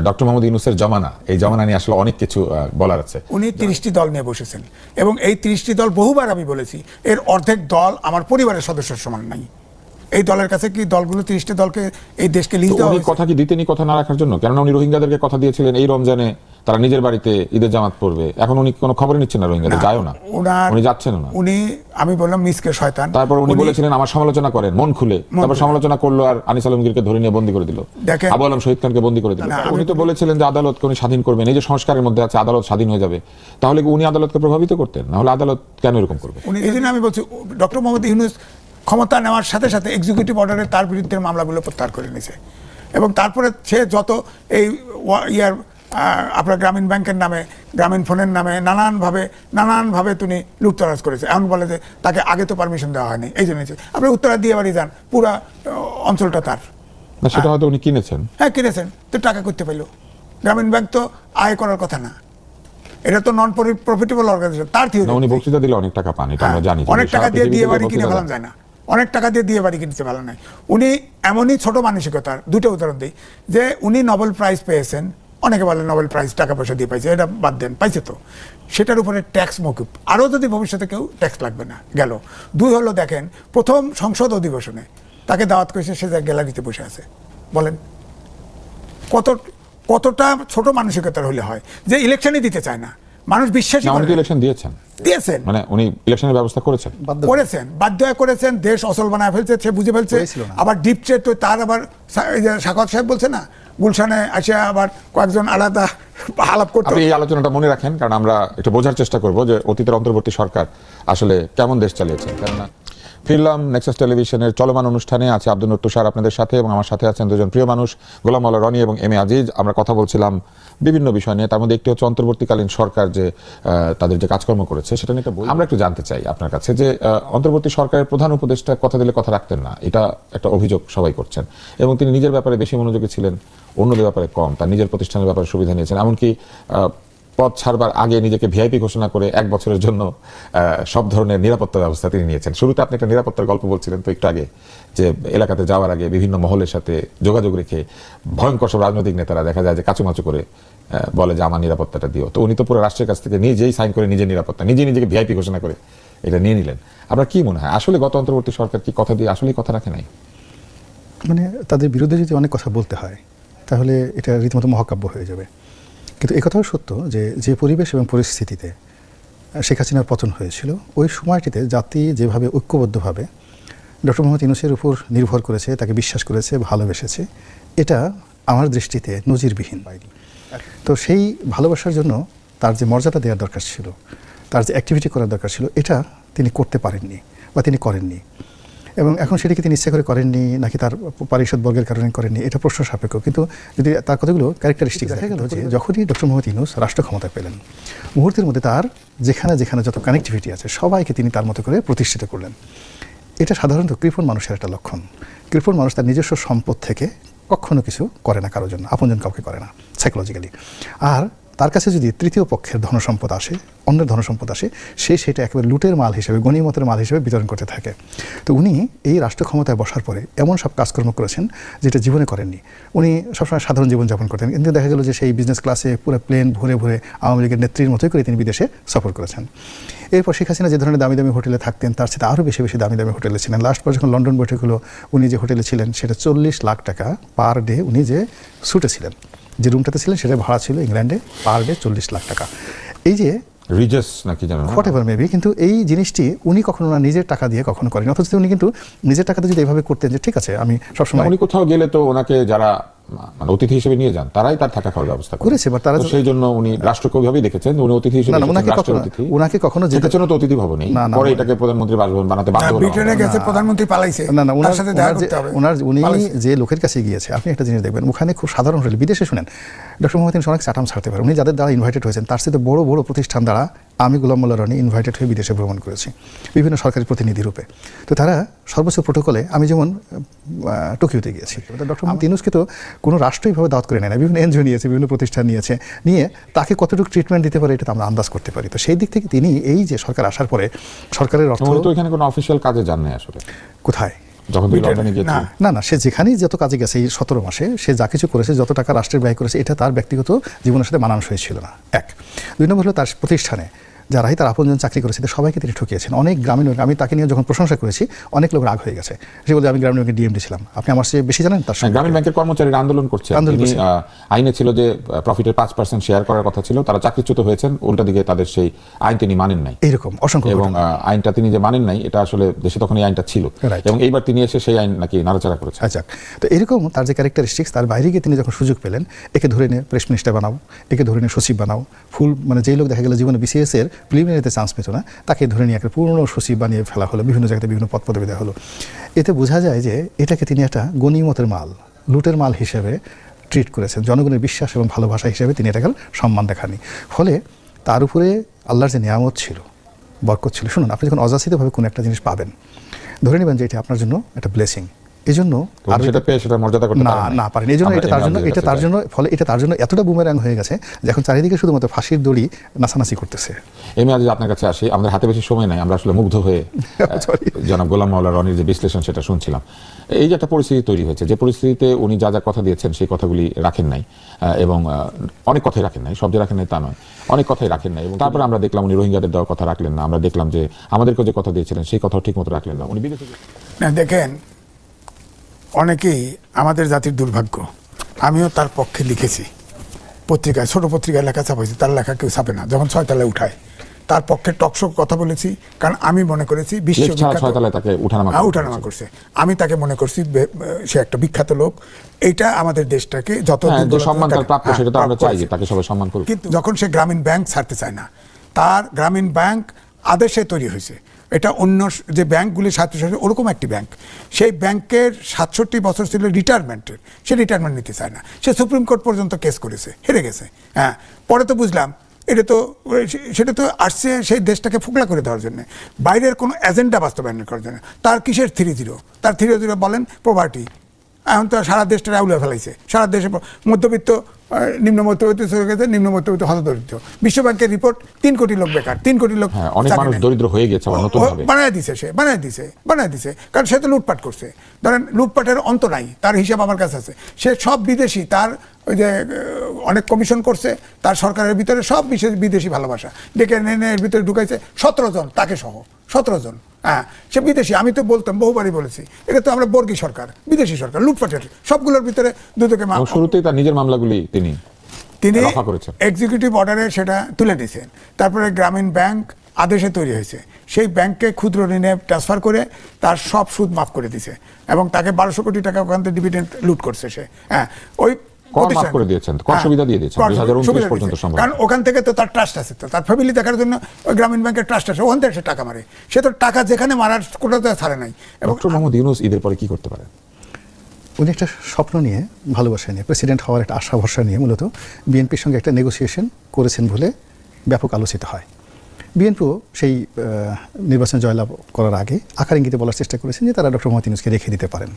Doctor Mohammad ইউনূসের জমানা, এই জমানা নিয়ে আসলে অনেক কিছু বলার আছে। উনি 30টি দল নিয়ে বসেছেন এবং এই 30টি দল বহুবার আমি বলেছি এর অর্ধেক দল আমার পরিবারের সদস্যের সমান নাই। এই দলের কাছে কি দলগুলো 30টি দলকে এই দেশকে লিজ দেওয়া হয়েছে? কথা কি দিতেনি কথা না রাখার জন্য? কেননা উনি রোহিঙ্গাদেরকে কথা দিয়েছিলেন এই রমজানে তারা নিজের বাড়িতে ঈদের জামাত পড়বে। এখন উনি কোনো খবর নিচ্ছেন না, রোহিঙ্গাদের যায়ও না, উনি যাচ্ছেন না। উনি, আমি বললাম মিসকে শয়তান। তারপর উনি বলেছিলেন আমার সমালোচনা করেন মন খুলে, তারপর সমালোচনা করলো আর আনিস আলমগীরকে ধরে নিয়ে বন্দী করে দিল, আবু আলম শহীদ খানকে বন্দী করে দিল। উনি তো বলেছিলেন যে আদালতকে উনি স্বাধীন করবেন, এই যে সংস্কারের মধ্যে আছে আদালত স্বাধীন হয়ে যাবে, তাহলে কি উনি আদালতকে প্রভাবিত করতেন? না হলে আদালত কেন এরকম করবে? এই জন্য আমি বলছি ডক্টর মোহাম্মদ ইউনূস ক্ষমতা নেওয়ার সাথে সাথে এক্সিকিউটিভ অর্ডারে তার বিরুদ্ধে মামলাগুলো প্রত্যাহার করে নিয়েছে এবং তারপরে সে যত এই আপনার গ্রামীণ ব্যাংকের নামে, গ্রামীণ ফোনের নামে নানানভাবে তিনি লুটতরাজ করেছে। এমন বলে যে তাকে আগে তো পারমিশন দেওয়া হয়নি, এই জন্য আপনি উত্তরা দিয়ে বাড়ি যান, পুরা অঞ্চলটা তার। সেটা হয়তো উনি কিনেছেন। হ্যাঁ কিনেছেন, তো টাকা করতে পাইল। গ্রামীণ ব্যাংক তো আয় করার কথা না, এটা তো নন প্রফিটেবল অর্গানাইজেশন। তার থিওরি উনি বক্তৃতা দিলে অনেক টাকা পান, এটা আমরা জানি। অনেক টাকা দিয়ে দিয়ে বাড়ি কিনে ফেলানো যায় না, অনেক টাকা দিয়ে দিয়ে বাড়ি কিনতে ভালো নাই। উনি এমনই ছোট মানসিকতার, দুটো উদাহরণ দিই, যে উনি নোবেল প্রাইজ পেয়েছেন, অনেকে বলে নোবেল প্রাইজ টাকা পয়সা দিয়ে পাইছে, এটা বাদ দেন, পাইছে তো সেটার উপরে ট্যাক্স মকুব, আরও যদি ভবিষ্যতে কেউ ট্যাক্স লাগবে না গেল। দুই হলো দেখেন প্রথম সংসদ অধিবেশনে তাকে দাওয়াত করেছে, সে গ্যালারিতে বসে আছে। বলেন কতটা ছোট মানসিকতার হলে হয় যে ইলেকশনই দিতে চায় না মানুষ, বিশ্বাস দিয়েছেন, মানে উনি ইলেকশনের ব্যবস্থা করেছেন, বাধ্য হয়ে করেছেন, দেশ অচল বানায় ফেলছে, সে বুঝে ফেলছে। আবার ডিপ ট্রেড তো তার, আবার সাখাওয়াত সাহেব বলছে না, গুলশানে আসিয়া আবার কয়েকজন আলাদা আলাপ করতে। আপনি এই আলোচনাটা মনে রাখেন, কারণ আমরা একটু বোঝার চেষ্টা করব যে অতীতের অন্তর্বর্তী সরকার আসলে কেমন দেশ চালিয়েছে। কেননা ফিরলাম নেক্সাস টেলিভিশনের চলমান অনুষ্ঠানে, আছে আব্দুল নূর তুষার আপনাদের সাথে, এবং আমার সাথে আছেন দুজন প্রিয় মানুষ, গোলাম মাওলা রনি এবং এম এ আজিজ। আমরা কথা বলছিলাম বিভিন্ন বিষয় নিয়ে, তার মধ্যে একটি হচ্ছে অন্তর্বর্তীকালীন সরকার যে তাদের যে কাজকর্ম করেছে সেটা নিয়ে আমরা একটু জানতে চাই আপনার কাছে, যে অন্তর্বর্তী সরকারের প্রধান উপদেষ্টা কথা দিলে কথা রাখতেন না, এটা একটা অভিযোগ সবাই করছেন, এবং তিনি নিজের ব্যাপারে বেশি মনোযোগী ছিলেন, অন্যদের ব্যাপারে কম, তার নিজের প্রতিষ্ঠানের ব্যাপারে সুবিধা নিয়েছেন। এমনকি পদ ছাড়বার আগে নিজেকে ভিআইপি ঘোষণা করে 1 বছরের জন্য সব ধরনের নিরাপত্তা ব্যবস্থা তিনি নিয়েছেন। শুরুতে আপনি একটা নিরাপত্তার গল্প বলছিলেন তো একটু আগে, যে এলাকাতে যাওয়ার আগে বিভিন্ন মহলের সাথে যোগাযোগ রেখে ভয়ঙ্কর সব রাজনৈতিক নেতারা দেখা যায় যে কাচুমাচু করে বলে যে আমার নিরাপত্তাটা দিও। তো উনি তো পুরো রাষ্ট্রের কাছ থেকে নিজেই সাইন করে নিজের নিরাপত্তা নিজেকে ভিআইপি ঘোষণা করে এটা নিয়ে নিলেন। আপনার কি মনে হয় আসলে গত অন্তর্বর্তী সরকার কি কথা দিয়ে আসলেই কথা রাখে নাই? মানে তাদের বিরুদ্ধে যদি অনেক কথা বলতে হয় তাহলে এটা রীতিমতো মহাকাব্য হয়ে যাবে। কিন্তু একথাও সত্য যে পরিবেশ এবং পরিস্থিতিতে শেখ হাসিনার পতন হয়েছিল, ওই সময়টিতে জাতি যেভাবে ঐক্যবদ্ধভাবে ডক্টর মোহাম্মদ ইউনূসের উপর নির্ভর করেছে, তাকে বিশ্বাস করেছে, ভালোবেসেছে, এটা আমার দৃষ্টিতে নজিরবিহীন বাইরে। তো সেই ভালোবাসার জন্য তার যে মর্যাদা দেওয়ার দরকার ছিল, তার যে অ্যাক্টিভিটি করার দরকার ছিল, এটা তিনি করতে পারেননি বা তিনি করেননি। এবং এখন সেটাকে তিনি ইচ্ছা করে করেননি নাকি তার পারিষদ বর্গের কারণে করেননি, এটা প্রশ্ন সাপেক্ষ। কিন্তু যদি তার কতগুলো ক্যারেক্টারিস্টিক দেখা গেল যে যখনই ডক্টর মোহাম্মদ ইউনূস রাষ্ট্র ক্ষমতা পেলেন, মুহূর্তের মধ্যে তার যেখানে যত কানেক্টিভিটি আছে সবাইকে তিনি তার মতো করে প্রতিষ্ঠিত করলেন। এটা সাধারণত কৃপণ মানুষের একটা লক্ষণ। কৃপণ মানুষ তার নিজস্ব সম্পদ থেকে কখনো কিছু করে না কারোর জন্য, আপনজন কাউকে করে না সাইকোলজিক্যালি। আর তার কাছে যদি তৃতীয় পক্ষের ধনসম্পদ আসে, অন্যের ধনসম্পদ আসে, সেটা একেবারে লুটের মাল হিসেবে, গণিমতের মাল হিসেবে বিতরণ করতে থাকে। তো উনি এই রাষ্ট্র ক্ষমতায় বসার পরে এমন সব কাজকর্ম করেছেন যেটা জীবনে করেননি। উনি সবসময় সাধারণ জীবনযাপন করতেন, কিন্তু দেখা গেল যে সেই বিজনেস ক্লাসে পুরো প্লেন ভরে ভরে আওয়ামী লীগের নেত্রীর মতোই করে তিনি বিদেশে সফর করেছেন। এরপর শেখ হাসিনা যে ধরনের দামি দামি হোটেলে থাকতেন, তার সাথে আরও বেশি বেশি দামি দামি হোটেলে ছিলেন। লাস্ট পর যখন লন্ডন বৈঠক হলো, উনি যে হোটেলে ছিলেন সেটা 40 লাখ টাকা পার ডে। উনি যে সুটে ছিলেন, যে রুমটাতে ছিলেন, সেটা ভাড়া ছিল ইংল্যান্ডে পার ডে 40 লাখ টাকা। এই যে রিজেস নাকি জানেন হোয়াটএভার মেবি, কিন্তু এই জিনিসটি উনি কখনো না নিজের টাকা দিয়ে কখনো করেন। অথচ উনি কিন্তু নিজের টাকাতে যদি এইভাবে করতেন যে ঠিক আছে আমি সবসময়, উনি কোথাও গেলে তো ওনাকে যারা মানে অতিথি হিসেবে নিয়ে যান তারাই তার থাকা খাওয়ার ব্যবস্থা করেছে, বাট তারা সেই জন্য উনি রাষ্ট্রকে ওইভাবেই দেখেছেন উনি অতিথি হিসেবে। উনাকে কখনো যেতে জন্য তো অতিথি ভবনেই, পরে এটাকে প্রধানমন্ত্রী বাসভবন বানাতে বাধ্য হলো। ব্রিটেনে গেছে, প্রধানমন্ত্রী পালাইছে। না ওনার সাথে দেখা করতে হবে। উনি যে লোকের কাছে গিয়েছে, আপনি একটা জিনিস দেখবেন, ওখানে খুব সাধারণ হোটেল, বিদেশে শুনেন ডক্টর মোহাম্মদ ইউনূস অনেক চাটাম ছাড়তে পারেন। উনি যাদের দ্বারা ইনভাইটেড হয়েছেন তার সাথে বড় বড় প্রতিষ্ঠান দ্বারা আমি গোলাম মোল্লা রনি ইনভাইটেড হয়ে বিদেশে ভ্রমণ করেছি বিভিন্ন সরকারি প্রতিনিধি রূপে। তো তারা সর্বোচ্চ প্রোটোকলে, আমি যেমন টোকিওতে গিয়েছি, ডক্টর মোহাম্মদ ইউনূসকে তো কোনো রাষ্ট্রইভাবে দাওয়াত করে নেয় না, বিভিন্ন এনজিও নিয়েছে, বিভিন্ন প্রতিষ্ঠান নিয়ে তাকে কতটুকু ট্রিটমেন্ট দিতে পারে এটা তো আমরা আন্দাজ করতে পারি। তো সেই দিক থেকে তিনি এই যে সরকার আসার পরে সরকারের অর্থ, তো এখানে কোনো অফিসিয়াল কাজে যান নাই আসলে। কোথায় যখন তুমি লন্ডনে গিয়েছিলে? না না, সে যেখানেই যত কাজে গেছে এই 17 মাসে সে যা কিছু করেছে, যত টাকা রাষ্ট্রের ব্যয় করেছে, এটা তার ব্যক্তিগত জীবনের সাথে মানানসই ছিল না। এক। 2 নম্বর হলো তার প্রতিষ্ঠানে যারাই তার আপনজন চাকরি করেছে সবাইকে তিনি ঠকিয়েছেন। অনেক গ্রামীণ ব্যাংক, আমি তাকে নিয়ে যখন প্রশংসা করেছি অনেক লোক রাগ হয়ে গেছে। সে বলছে আমি গ্রামীণ ব্যাংকের ডিএমডি ছিলাম, আপনি আমার চেয়ে বেশি জানেন। তার গ্রামীণ ব্যাংকের কর্মচারীরা আন্দোলন করছে, আইনে ছিল যে প্রফিটের 5% শেয়ার করার কথা ছিল, তারা চাকরিচ্যুত হয়েছেন, উল্টা দিকে তাদের সেই আইন তিনি মানেন নাই এইরকম অসংখ্য। এবং আইনটা তিনি যে মানেন নাই এটা আসলে দেশে তখন এই আইনটা ছিল, এবং এইবার তিনি এসে সেই আইন নাকি নাড়াচাড়া করেছেন। আচ্ছা, তো এরকম তার যে ক্যারেক্টারিস্টিক্স, তার বাইরে গিয়ে তিনি যখন সুযোগ পেলেন, একে ধরে নিয়ে প্রেস মিনিস্টার বানাও, একে ধরে নিয়ে সচিব বানাও, ফুল মানে যেই লোক দেখা গেল জীবনে বিসিএস এর প্রিলিমিনারিতে চান্স পেত না, তাকে ধরে নিয়ে একটা পূর্ণ সচিব বানিয়ে ফেলা হলো, বিভিন্ন জায়গাতে বিভিন্ন পদ পদবি দেওয়া হলো। এতে বোঝা যায় যে এটাকে তিনি একটা গনিমতের মাল, লুটের মাল হিসেবে ট্রিট করেছেন। জনগণের বিশ্বাস এবং ভালোবাসা হিসেবে তিনি এটাকে সম্মান দেখানি। ফলে তার উপরে আল্লাহর যে নিয়ামত ছিল, বরকত ছিল। শুনুন, আপনি যখন অযাচিতভাবে কোনো একটা জিনিস পাবেন, ধরে নেবেন যে এটা আপনার জন্য একটা ব্লেসিং, এই জন্য সেটা পেয়ে সেটা মর্যাদা করতে না পারেন। এই জন্য এটা তার জন্য ফলে এটা তার জন্য এতটা বুমেরাং হয়ে গেছে যে এখন চারিদিকে শুধুমাত্র ফাঁসির দড়ি নাচানাচি করতেছে। আমি আজ আপনার কাছে আসি, আমাদের হাতে বেশি সময় নাই, আমরা আসলে মুগ্ধ হয়ে জনাব গোলাম মাওলা রনির যে বিশ্লেষণ সেটা শুনছিলাম। এই যে একটা পরিস্থিতি তৈরি হয়েছে, যে পরিস্থিতিতে উনি যা যা কথা দিয়েছেন সেই কথাগুলি রাখেন নাই, এবং অনেক কথাই রাখেন নাই, সব যে রাখেন নাই তা নয়, অনেক কথাই রাখেন নাই। এবং তারপরে আমরা দেখলাম উনি রোহিঙ্গাদের দেওয়ার কথা রাখলেন না, আমরা দেখলাম যে আমাদেরকে যে কথা দিয়েছিলেন সেই কথাও ঠিক মতো রাখলেন না। উনি বিদেশে দেখেন, অনেকেই আমাদের জাতির দুর্ভাগ্য, আমিও তার পক্ষে লিখেছি পত্রিকায়, ছোট পত্রিকায় লেখা ছাপাইছি, তার লেখা কেউ ছাপে না, যখন 6 তলায় উঠায় তার পক্ষে টকশো কথা বলেছি, কারণ আমি মনে করেছি উঠানামা করছে, আমি তাকে মনে করছি সে একটা বিখ্যাত লোক, এইটা আমাদের দেশটাকে যত কিন্তু যখন সে গ্রামীণ ব্যাংক ছাড়তে চায় না, তার গ্রামীণ ব্যাংক আদেশে তৈরি হয়েছে, এটা অন্য যে ব্যাংকগুলি স্বায়ত্তশাসিত ওরকম একটি ব্যাংক, সেই ব্যাংকের 67 বছর ছিল রিটায়ারমেন্টের, সে রিটায়ারমেন্ট নিতে চায় না, সে সুপ্রিম কোর্ট পর্যন্ত কেস করেছে, হেরে গেছে। হ্যাঁ, পরে তো বুঝলাম সেটা তো আসছে সেই দেশটাকে ফোকলা করে দেওয়ার জন্য, বাইরের কোনো এজেন্ডা বাস্তবায়ন করার জন্য। তার কিসের 3-0? তার 3-0 বলেন প্রপার্টি, এখন তো সারা দেশটা আউলে ফেলাইছে, সারা দেশে মধ্যবিত্ত, নিম্ন মধ্যবিত্ত চলে গেছে, নিম্ন মধ্যবিত্ত হতদরিদ্র। বিশ্বব্যাংকের রিপোর্ট 3 কোটি লোক বেকার, 3 কোটি লোক দরিদ্র হয়ে গেছে, বানায় দিছে, কারণ সে তো লুটপাট করছে। ধরেন লুটপাটের অন্ত নাই, তার হিসাব আমার কাছে আছে। সে সব বিদেশি, তার ওই যে অনেক কমিশন করছে, তার সরকারের ভিতরে সব বিদেশি ভালোবাসা ডেকে এনে এর ভিতরে ঢুকাইছে 17 জন, তাকে সহ 17 জন। হ্যাঁ, সে বিদেশি। আমি তো বলতাম, বহুবারই বলেছি, এটা তো আমরা বর্গী সরকার, বিদেশি সরকার, লুটপাটের সবগুলোর ভিতরে দুদকে শুরুতেই তার নিজের মামলাগুলি তিনি এক্সিকিউটিভ অর্ডারে সেটা তুলে দিয়েছেন। তারপরে গ্রামীণ ব্যাংক আদেশে তৈরি হয়েছে, সেই ব্যাংককে ক্ষুদ্র ঋণে ট্রান্সফার করে তার সব সুদ মাফ করে দিছে, এবং তাকে 1200 কোটি টাকা ওখান থেকে ডিভিডেন্ড লুট করছে সে। হ্যাঁ, ওই কারণ ওখান থেকে তো তার ট্রাস্ট আছে, তো তার ফ্যামিলি দেখার জন্য ওই গ্রামীণ ব্যাংকের ট্রাস্ট আছে, ওখান থেকে সে টাকা মারে। সে তো টাকা যেখানে মারার কোটাতে ছাড়ে নাই। ডক্টর মোহাম্মদ ইউনূস ঈদের পরে কি করতে পারেন? উনি একটা স্বপ্ন নিয়ে, ভালোবাসা নিয়ে, প্রেসিডেন্ট হওয়ার একটা আশা ভরসা নিয়ে মূলত বিএনপির সঙ্গে একটা নেগোসিয়েশন করেছেন বলে ব্যাপক আলোচিত হয়। বিএনপিও সেই নির্বাচন জয়লাভ করার আগে আকার ইঙ্গিতে বলার চেষ্টা করেছেন যে তারা ডক্টর মোহাম্মদ ইউনূসকে রেখে দিতে পারেন।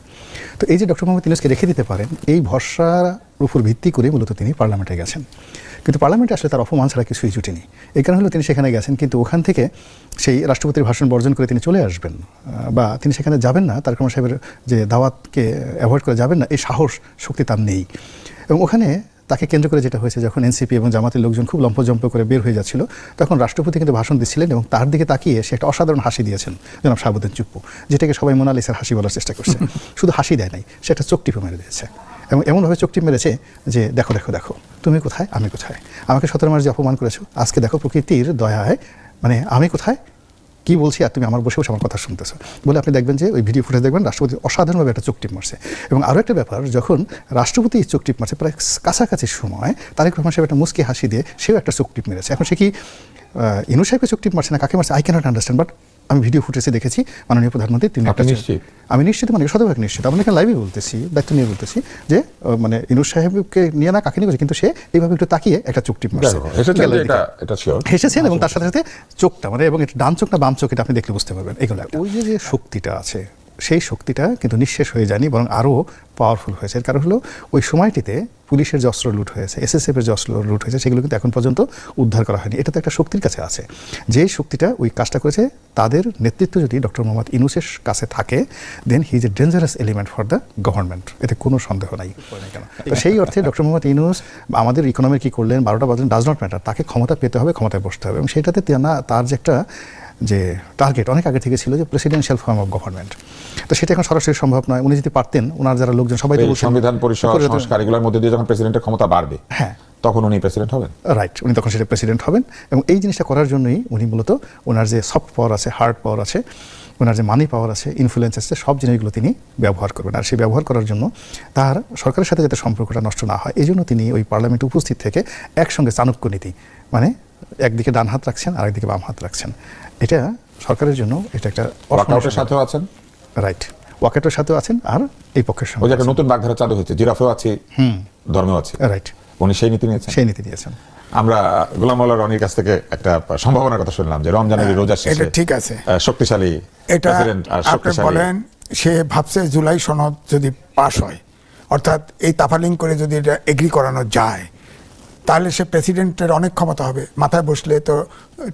তো এই যে ডক্টর মোহাম্মদ ইউনূসকে রেখে দিতে পারেন, এই ভরসার উপর ভিত্তি করে মূলত তিনি পার্লামেন্টে গেছেন। কিন্তু পার্লামেন্টে আসলে তার অপমান ছাড়া কিছুই জুটেনি। এই কারণে হলো তিনি সেখানে গেছেন, কিন্তু ওখান থেকে সেই রাষ্ট্রপতির ভাষণ বর্জন করে তিনি চলে আসবেন, বা তিনি সেখানে যাবেন না, তার রহমান সাহেবের যে দাওয়াতকে অ্যাভয়েড করে যাবেন না, এই সাহস শক্তি তার নেই। এবং ওখানে তাকে কেন্দ্র করে যেটা হয়েছে, যখন এনসিপি এবং জামাতের লোকজন খুব লম্পজম্প করে বের হয়ে যাচ্ছিল, তখন রাষ্ট্রপতি কিন্তু ভাষণ দিচ্ছিলেন এবং তার দিকে তাকিয়ে সে একটা অসাধারণ হাসি দিয়েছেন, জনাব শাহাবুদ্দিন চুপ্পু, যেটাকে সবাই মোনালিসার হাসি বলার চেষ্টা করছে। শুধু হাসি দেয় নাই, সে একটা চোখ টিপে মেরে দিয়েছে, এবং এমনভাবে চোখ টিপ মেরেছে যে দেখো দেখো দেখো, তুমি কোথায়, আমি কোথায়, আমাকে 17 মাস যে অপমান করেছো, আজকে দেখো প্রকৃতির দয়ায় মানে আমি কোথায়, কি বলছি, আর তুমি আমার বসে বসে আমার কথা শুনতেছো বলে। আপনি দেখবেন যে ওই ভিডিও ফুটেজ দেখবেন রাষ্ট্রপতি অসাধারণভাবে একটা চোখ টিপ মারছে। এবং আরও একটা ব্যাপার, যখন রাষ্ট্রপতি চোখ টিপ মারছে প্রায় কাছাকাছি সময় তারেক রহমান সাহেব একটা মুচকি হাসি দিয়ে সেও একটা চোখ টিপ মেরেছে। এখন সে কি ইউনূস সাহেবকে চোখ টিপ মারছে না কাকে মারছে, আই ক্যানট আন্ডারস্ট্যান্ড, বাট আমি ভিডিও ফুটেজে দেখেছি মাননীয় প্রধানমন্ত্রী তিনি একটা, আমি নিশ্চিত, মানে শতভাগ নিশ্চিত, আমি এখানে লাইভে বলতেছি, দায়িত্ব নিয়ে বলতেছি যে মানে ইউনূস সাহেবকে নিয়ে না কাকে নিয়ে বলছে, কিন্তু সে এইভাবে একটু তাকিয়ে একটা চোখ টিপ মারছে, হেসেছেন, এবং তার সাথে সাথে চোখটা মানে, এবং ডান চোখ না বাম চোখ এটা আপনি দেখলে বুঝতে পারবেন। এগুলো ওই যে শক্তিটা আছে, সেই শক্তিটা কিন্তু নিঃশেষ হয়ে যায়নি, বরং আরও পাওয়ারফুল হয়েছে। এর কারণ হলো ওই সময়টিতে পুলিশের যে অস্ত্র লুট হয়েছে, এসএসএফের যে অস্ত্র লুট হয়েছে, সেগুলো কিন্তু এখন পর্যন্ত উদ্ধার করা হয়নি। এটা তো একটা শক্তির কাছে আছে। যে শক্তিটা ওই কাজটা করেছে, তাদের নেতৃত্ব যদি ডক্টর মোহাম্মদ ইউনূসের কাছে থাকে, then he is a dangerous element for the government, এতে কোনো সন্দেহ নাই। তো সেই অর্থে ডক্টর মোহাম্মদ ইউনূস আমাদের ইকোনমি কী করলেন, 12টা বাজলেন, ডাজ নট ম্যাটার। তাকে ক্ষমতা পেতে হবে, ক্ষমতায় বসতে হবে, এবং সেটাতে তার যে একটা যে টার্গেট অনেক আগে থেকে ছিল যে প্রেসিডেন্সিয়াল ফর্ম অফ গভর্নমেন্ট, তো সেটা এখন সরাসরি সম্ভব নয়। উনি যদি পারতেন, ওনার যারা লোকজন সবাই তো সংবিধান পরিষদ সংস্কার এগুলোর মধ্যে দিয়ে যখন প্রেসিডেন্টের ক্ষমতা বাড়বে, হ্যাঁ, তখন উনি প্রেসিডেন্ট হবেন। রাইট, উনি তখন সেটা প্রেসিডেন্ট হবেন। এবং এই জিনিসটা করার জন্যই উনি মূলত ওনার যে সফট পাওয়ার আছে, হার্ড পাওয়ার আছে, ওনার যে মানি পাওয়ার আছে, ইনফ্লুয়েন্স আছে, সব জিনিসগুলো তিনি ব্যবহার করবেন। আর সেই ব্যবহার করার জন্য তার সরকারের সাথে যাতে সম্পর্কটা নষ্ট না হয়, এই জন্য তিনি ওই পার্লামেন্টে উপস্থিত থেকে একসঙ্গে চাণক্য নীতি, মানে একদিকে ডান হাত রাখছেন, আরেকদিকে বাম হাত রাখছেন। এটা সরকারের জন্য এটা একটা ওয়াকআউটের সাথেও আছেন, রাইট, ওয়াকআউটের সাথেও আছেন, আর এই পক্ষের সঙ্গে ওই যে একটা নতুন বাগধারা চালু হয়েছে, জিরাফেও আছে, ধর্মেও আছে, রাইট, উনি সেই নীতি নিয়েছেন। সেই নীতি নিয়েছেন। আমরা গোলাম মাওলা রনির কাছ থেকে একটা সম্ভাবনার কথা শুনলাম যে রমজানের রোজার শেষে এটা ঠিক আছে, শক্তিশালী এটা প্রেসিডেন্ট আর আপনি শক্তিশালী বলেন, সে ভাবছে জুলাই সনদ যদি পাস হয়, অর্থাৎ এই তাফালিং করে যদি এটা এগ্রি করানো যায়, তাহলে সে প্রেসিডেন্টের অনেক ক্ষমতা হবে, মাথায় বসলে তো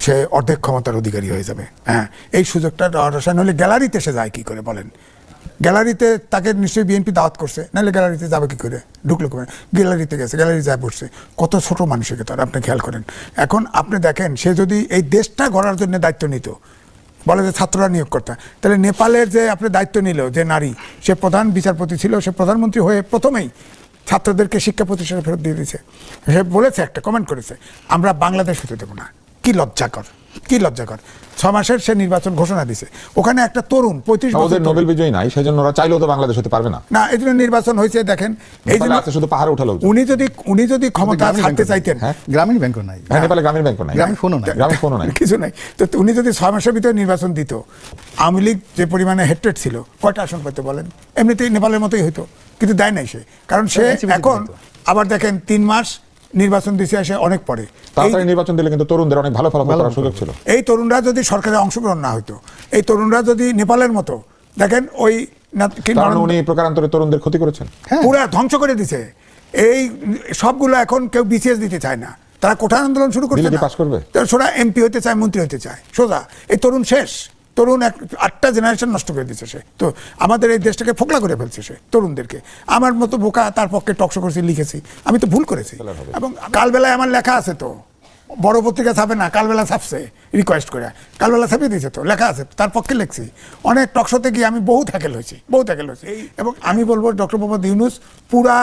সে অর্ধেক ক্ষমতার অধিকারী হয়ে যাবে। হ্যাঁ, এই সুযোগটা রসায়ন হলে গ্যালারিতে সে যায় কি করে বলেন? গ্যালারিতে তাকে নিশ্চয়ই বিএনপি দাওয়াত করছে, নাহলে গ্যালারিতে যাবে কি করে? ঢুকলো করে গ্যালারিতে গেছে, গ্যালারি যায় বসছে, কত ছোট মানুষকে তার আপনি খেয়াল করেন। এখন আপনি দেখেন, সে যদি এই দেশটা গড়ার জন্য দায়িত্ব নিত, বলে যে ছাত্ররা নিয়োগ করতে, তাহলে নেপালের যে আপনি দায়িত্ব নিল যে নারী, সে প্রধান বিচারপতি ছিল, সে প্রধানমন্ত্রী হয়ে প্রথমেই ছাত্রদেরকে শিক্ষা প্রতিষ্ঠানে ফেরত দিয়ে দিয়েছে। সে বলেছে, একটা কমেন্ট করেছে, আমরা বাংলাদেশ হতে দেবো না। কি লজ্জাকর, কি লজ্জাকর। 6 মাসের সে নির্বাচন ঘোষণা দিছে, ওখানে একটা তরুণ 35 বছর, নোবেল বিজয়ী নাই, সেজন্য ওরা চাইলেও তো বাংলাদেশ হতে পারবে না। না, এই জন্য নির্বাচন হয়েছে। দেখেন, এই জন্য শুধু পাহাড়ে উঠালো। উনি যদি ক্ষমতা ছাড়তে চাইতেন, গ্রামীণ ব্যাংকও নাই, নেপালে গ্রামীণ ব্যাংকও নাই, গ্রামীণ ফোনও নাই, গ্রামীণ ফোনও নাই, কিছু নাই। তো উনি যদি 6 মাসের ভিতরে নির্বাচন দিত, আওয়ামী লীগ যে পরিমাণে হেট্রেড ছিল, কয়টা আসন পেতে বলেন? এমনিতেই নেপালের মতোই হইতো, কিন্তু দেয় নাই সে, কারণ সে এখন আবার দেখেন 3 মাস নির্বাচন দিছে এসে অনেক পরে। তাড়াতাড়ি নির্বাচন দিলে কিন্তু তরুণদের অনেক ভালো ফলাফল করার সুযোগ ছিল। এই তরুণরা যদি সরকারে অংশগ্রহণ না হইতো, এই তরুণরা যদি নেপালের মতো, দেখেন ওই উনি প্রকারান্তরে তরুণদের ক্ষতি করেছেন, পুরা ধ্বংস করে দিছে। এই সবগুলো এখন কেউ বিসিএস দিতে চায় না, তারা কোঠা আন্দোলন শুরু করছে, পাস করবে, সোজা এমপি হতে চায়, মন্ত্রী হতে চায়, সোজা। এই তরুণ শেষ, তরুণ 8টা জেনারেশন নষ্ট করে দিচ্ছে সে। তো আমাদের এই দেশটাকে ফোকলা করে ফেলছে সে তরুণদেরকে। আমার মতো বোকা তার পক্ষে টকশো করছি, লিখেছি, আমি তো ভুল করেছি। এবং কালবেলায় আমার লেখা আছে, তো বড় পত্রিকা ছাপে না, কালবেলা ছাপছে রিকোয়েস্ট করে, কালবেলা ছাপিয়ে দিয়েছে, তো লেখা আছে, তার পক্ষে লিখছি। অনেক টকশোতে গিয়ে আমি বহুত হ্যাকেল হয়েছি, বহুত হ্যাকেল হয়েছি। এবং আমি বলবো ডক্টর মোহাম্মদ ইউনূস পুরা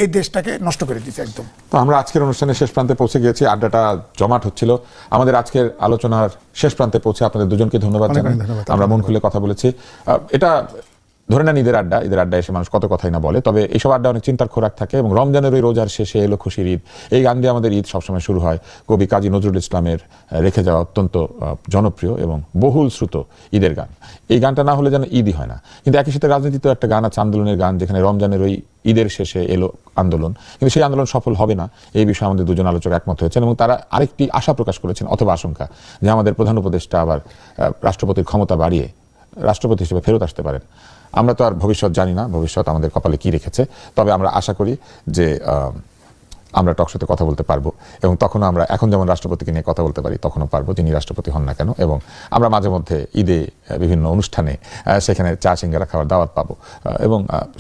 এই দেশটাকে নষ্ট করে দিচ্ছে একদম। তো আমরা আজকের অনুষ্ঠানের শেষ প্রান্তে পৌঁছে গিয়েছি, আড্ডাটা জমাট হচ্ছিল। আমাদের আজকের আলোচনার শেষ প্রান্তে পৌঁছে আপনাদের দুজনকে ধন্যবাদ জানাই। আমরা মন খুলে কথা বলেছি। এটা ধরে নেন ঈদের আড্ডা, ঈদের আড্ডা এসে মানুষ কত কথাই না বলে, তবে এইসব আড্ডা অনেক চিন্তার খোরাক থাকে। এবং রমজানের ওই রোজার শেষে এলো খুশির ঈদ, এই গান দিয়ে আমাদের ঈদ সবসময় শুরু হয়। কবি কাজী নজরুল ইসলামের রেখে যাওয়া অত্যন্ত জনপ্রিয় এবং বহুল শ্রুত ঈদের গান। এই গানটা না হলে যেন ঈদই হয় না। কিন্তু একই সাথে রাজনীতিতেও একটা গান আছে, আন্দোলনের গান, যেখানে রমজানের ওই ঈদের শেষে এলো আন্দোলন, কিন্তু সেই আন্দোলন সফল হবে না, এই বিষয়ে আমাদের দুজন আলোচক একমত হয়েছেন। এবং তারা আরেকটি আশা প্রকাশ করেছেন, অথবা আশঙ্কা, যে আমাদের প্রধান উপদেষ্টা আবার রাষ্ট্রপতির ক্ষমতা বাড়িয়ে রাষ্ট্রপতি হিসেবে ফেরত আসতে পারেন। আমরা তো আর ভবিষ্যৎ জানি না, ভবিষ্যৎ আমাদের কপালে কি রেখেছে, তবে আমরা আশা করি যে আমরা টকশোতে কথা বলতে পারবো, এবং তখনও আমরা এখন যেমন রাষ্ট্রপতিকে নিয়ে কথা বলতে পারি, তখনও পারবো, যিনি রাষ্ট্রপতি হন না কেন। এবং আমরা মাঝে মধ্যে ঈদে বিভিন্ন অনুষ্ঠানে সেখানে চা সিঙ্গারা খাওয়ার দাওয়াত পাবো, এবং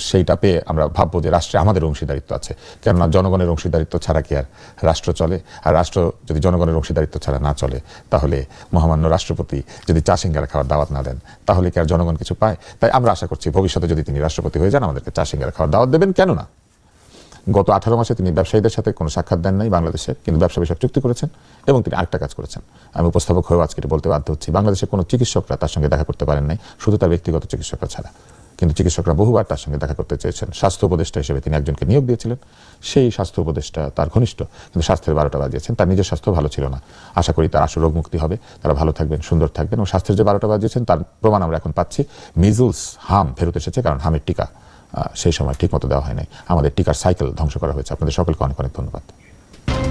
সেইটা পেয়ে আমরা ভাববো যে রাষ্ট্রে আমাদের অংশীদারিত্ব আছে। কেননা জনগণের অংশীদারিত্ব ছাড়া কি আর রাষ্ট্র চলে? আর রাষ্ট্র যদি জনগণের অংশীদারিত্ব ছাড়া না চলে, তাহলে মহামান্য রাষ্ট্রপতি যদি চা সিঙ্গারা খাওয়ার দাওয়াত না দেন, তাহলে কি আর জনগণ কিছু পায়? তাই আমরা আশা করছি ভবিষ্যতে যদি তিনি রাষ্ট্রপতি হয়ে যান, আমাদেরকে চা সিঙ্গারা খাওয়ার দাওয়াত দেবেন। কেননা গত 18 মাসে তিনি ব্যবসায়ীদের সাথে কোনো সাক্ষাৎ দেন নাই বাংলাদেশের, কিন্তু ব্যবসা বিষয়ক চুক্তি করেছেন। এবং তিনি আরেকটা কাজ করেছেন, আমি উপস্থাপক হয়েও আজকে বলতে বাধ্য হচ্ছি, বাংলাদেশের কোনো চিকিৎসকরা তার সঙ্গে দেখা করতে পারেন নাই, শুধু তার ব্যক্তিগত চিকিৎসকরা ছাড়া। কিন্তু চিকিৎসকরা বহুবার তার সঙ্গে দেখা করতে চেয়েছেন। স্বাস্থ্য উপদেষ্টা হিসেবে তিনি একজনকে নিয়োগ দিয়েছিলেন, সেই স্বাস্থ্য উপদেষ্টা তার ঘনিষ্ঠ, কিন্তু স্বাস্থ্যের 12টা বাজিয়েছেন। তার নিজের স্বাস্থ্য ভালো ছিল না, আশা করি তার আশু রোগ মুক্তি হবে, তারা ভালো থাকবেন, সুন্দর থাকবেন। এবং স্বাস্থ্যের যে 12টা বাজিয়েছেন তার প্রমাণ আমরা এখন পাচ্ছি। মিজলস, হাম ফেরত এসেছে, কারণ হামের টিকা সেই সময় ঠিক মতো দেওয়া হয় নাই। আমাদের টিকার সাইকেল ধ্বংস করা হয়েছে। আপনাদের সকলকে অনেক অনেক ধন্যবাদ।